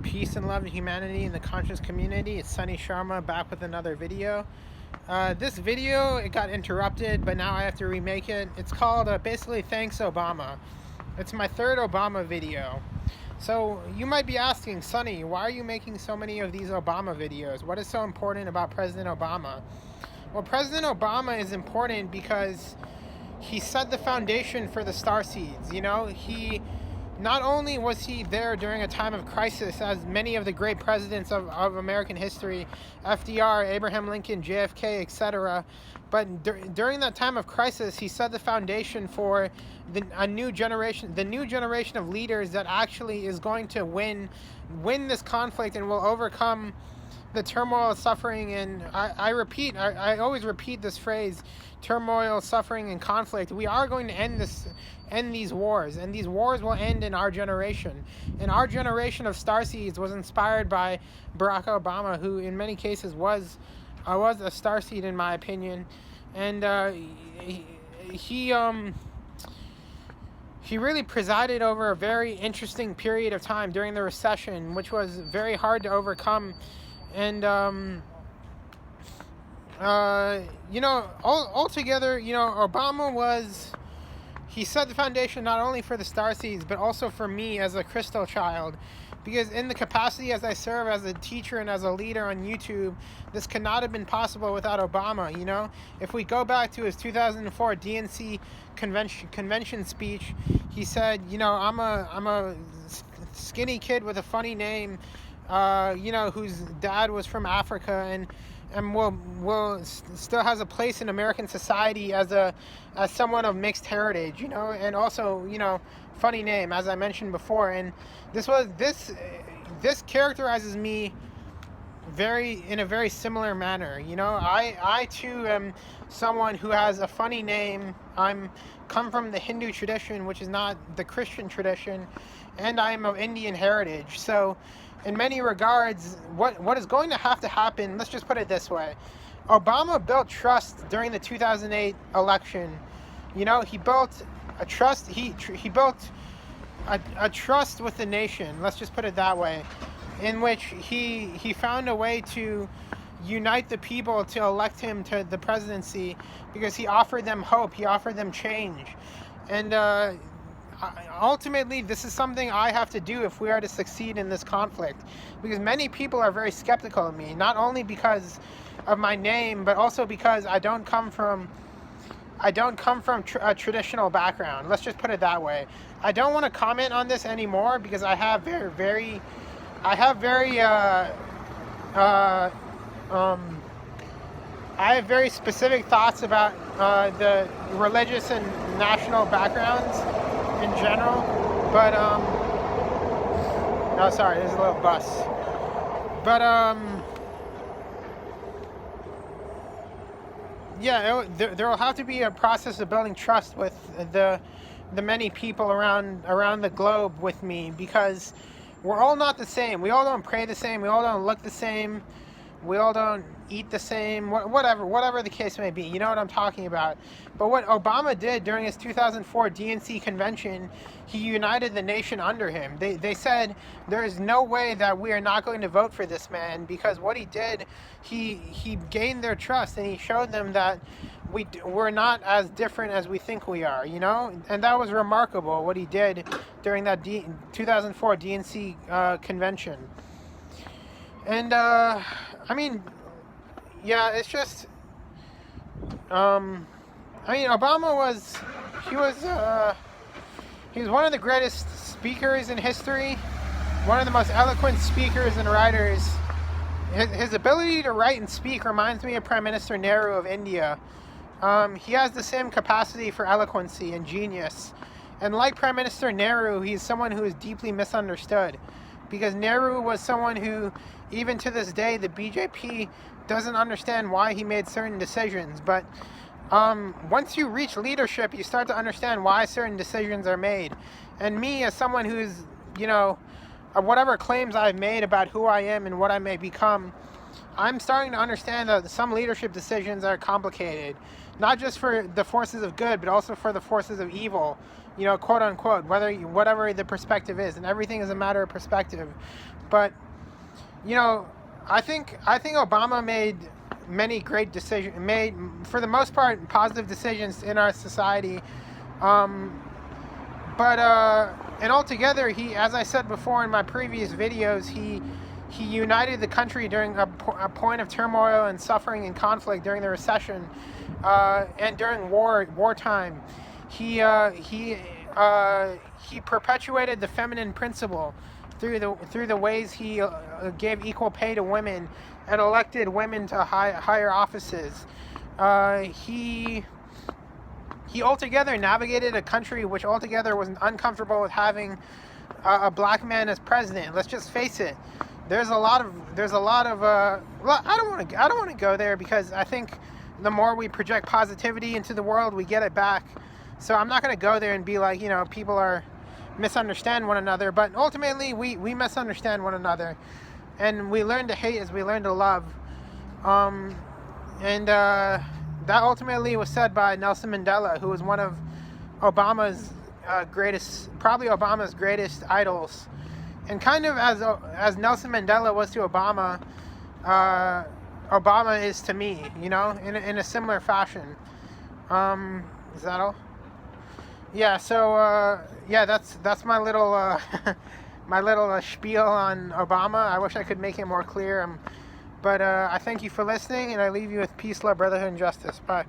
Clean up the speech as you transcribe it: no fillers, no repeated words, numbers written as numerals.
Peace and love and humanity in the conscious community. It's Sunny Sharma back with another video. This video, it got interrupted, but now I have to remake it. It's called basically Thanks Obama. It's my third Obama video. So you might be asking, Sunny, why are you making so many of these Obama videos? What is so important about President Obama? Well, President Obama is important because he set the foundation for the Starseeds. You know, not only was he there during a time of crisis, as many of the great presidents of American history, FDR, Abraham Lincoln, JFK, etc., but during that time of crisis, he set the foundation for the new generation of leaders that actually is going to win this conflict and will overcome the turmoil, suffering, and I always repeat this phrase: turmoil, suffering, and conflict. We are going to end these wars, and these wars will end in our generation. And our generation of starseeds was inspired by Barack Obama, who in many cases was a starseed in my opinion, and he really presided over a very interesting period of time during the recession, which was very hard to overcome. And altogether, Obama he set the foundation not only for the Starseeds, but also for me as a Crystal child. Because in the capacity as I serve as a teacher and as a leader on YouTube, this could not have been possible without Obama. If we go back to his 2004 DNC convention speech, he said, I'm a skinny kid with a funny name, whose dad was from Africa and will still has a place in American society as someone of mixed heritage, and also, funny name, as I mentioned before. And this characterizes me in a very similar manner. I too am someone who has a funny name. I'm come from the Hindu tradition, which is not the Christian tradition, and I am of Indian heritage. So in many regards, what is going to have to happen, let's just put it this way: Obama built trust during the 2008 election. He built a trust. He built a trust with the nation. Let's just put it that way, in which he found a way to unite the people to elect him to the presidency, because he offered them hope. He offered them change, and ultimately, this is something I have to do if we are to succeed in this conflict, because many people are very skeptical of me, not only because of my name, but also because I don't come from a traditional background. Let's just put it that way. I don't want to comment on this anymore because I have very specific thoughts about the religious and national backgrounds in general, but no, sorry, there's a little bus, but yeah, there will have to be a process of building trust with the many people around the globe with me, because we're all not the same. We all don't pray the same. We all don't look the same. We all don't eat the same, whatever the case may be. You know what I'm talking about. But what Obama did during his 2004 DNC convention, he united the nation under him. They said there is no way that we are not going to vote for this man, because what he did, he gained their trust, and he showed them that we're not as different as we think we are, and that was remarkable what he did during that 2004 DNC convention. And it's just, Obama was one of the greatest speakers in history, one of the most eloquent speakers and writers. His ability to write and speak reminds me of Prime Minister Nehru of India. He has the same capacity for eloquency and genius. And like Prime Minister Nehru, he's someone who is deeply misunderstood, because Nehru was someone who, even to this day, the BJP doesn't understand why he made certain decisions. But once you reach leadership, you start to understand why certain decisions are made. And me, as someone who's, whatever claims I've made about who I am and what I may become, I'm starting to understand that some leadership decisions are complicated, not just for the forces of good, but also for the forces of evil. quote unquote, whatever the perspective is, and everything is a matter of perspective. But I think Obama made many great decisions, made for the most part positive decisions in our society. And altogether, as I said before in my previous videos, he united the country during a point of turmoil and suffering and conflict during the recession, and during wartime. He perpetuated the feminine principle through the ways he gave equal pay to women and elected women to higher offices. He altogether navigated a country which altogether was uncomfortable with having a black man as president. Let's just face it. There's a lot of well, I don't want to go there, because I think the more we project positivity into the world, we get it back. So I'm not going to go there and be like, people are misunderstand one another, but ultimately we misunderstand one another, and we learn to hate as we learn to love. That ultimately was said by Nelson Mandela, who was one of Obama's Obama's greatest idols. And kind of as Nelson Mandela was to Obama, Obama is to me, in a similar fashion. Is that all? Yeah, so that's my little my little spiel on Obama. I wish I could make it more clear. But I thank you for listening, and I leave you with peace, love, brotherhood, and justice. Bye.